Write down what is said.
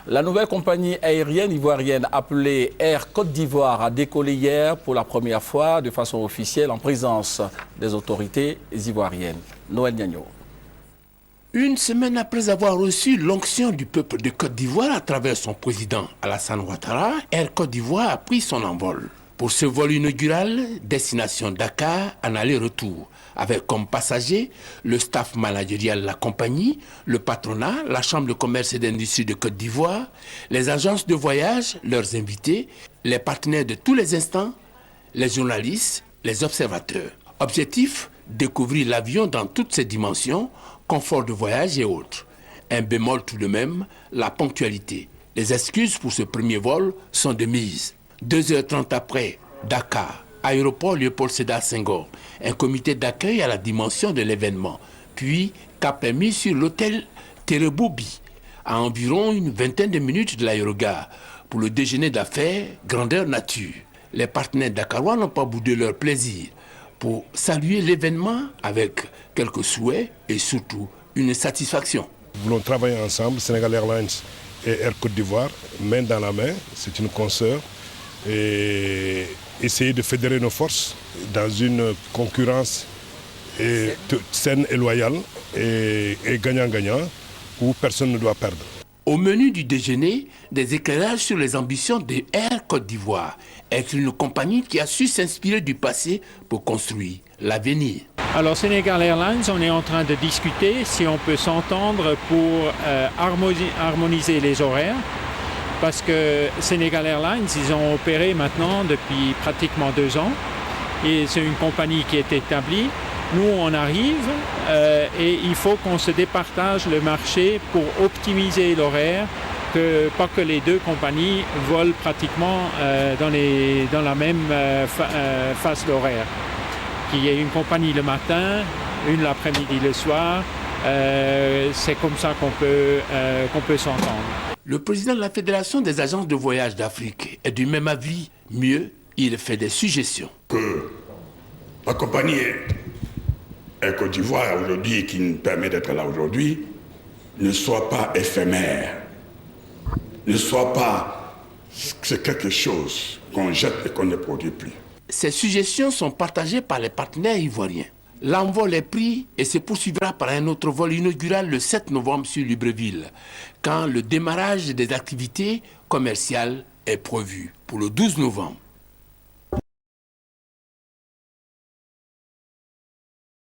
La nouvelle compagnie aérienne ivoirienne appelée Air Côte d'Ivoire a décollé hier pour la première fois de façon officielle en présence des autorités ivoiriennes. Noël Niagno. Une semaine après avoir reçu l'onction du peuple de Côte d'Ivoire à travers son président Alassane Ouattara, Air Côte d'Ivoire a pris son envol. Pour ce vol inaugural, destination Dakar en aller-retour, avec comme passagers le staff managérial de la compagnie, le patronat, la Chambre de commerce et d'industrie de Côte d'Ivoire, les agences de voyage, leurs invités, les partenaires de tous les instants, les journalistes, les observateurs. Objectif, découvrir l'avion dans toutes ses dimensions, confort de voyage et autres. Un bémol tout de même, la ponctualité. Les excuses pour ce premier vol sont de mise. 2h30 après, Dakar, aéroport Léopold Sédar Senghor, un comité d'accueil à la dimension de l'événement. Puis, cap est mis sur l'hôtel Tereboubi, à environ une vingtaine de minutes de l'aérogare, pour le déjeuner d'affaires grandeur nature. Les partenaires dakarois n'ont pas boudé leur plaisir pour saluer l'événement avec quelques souhaits et surtout une satisfaction. Nous voulons travailler ensemble, Sénégal Airlines et Air Côte d'Ivoire, main dans la main, c'est une consoeur, et essayer de fédérer nos forces dans une concurrence saine et loyale et gagnant-gagnant où personne ne doit perdre. Au menu du déjeuner, des éclairages sur les ambitions de Air Côte d'Ivoire, être une compagnie qui a su s'inspirer du passé pour construire l'avenir. Alors Sénégal Airlines, on est en train de discuter si on peut s'entendre pour harmoniser les horaires, parce que Sénégal Airlines, ils ont opéré maintenant depuis pratiquement 2 ans, et c'est une compagnie qui est établie. Nous, on arrive et il faut qu'on se départage le marché pour optimiser l'horaire, pas que les deux compagnies volent pratiquement dans la même phase d'horaire. Qu'il y ait une compagnie le matin, une l'après-midi, le soir, c'est comme ça qu'on peut s'entendre. Le président de la Fédération des agences de voyage d'Afrique est du même avis. Mieux, il fait des suggestions. Que la compagnie Air Côte d'Ivoire aujourd'hui, qui nous permet d'être là aujourd'hui, ne soit pas éphémère, ne soit pas c'est quelque chose qu'on jette et qu'on ne produit plus. Ces suggestions sont partagées par les partenaires ivoiriens. L'envol est pris et se poursuivra par un autre vol inaugural le 7 novembre sur Libreville, quand le démarrage des activités commerciales est prévu pour le 12 novembre.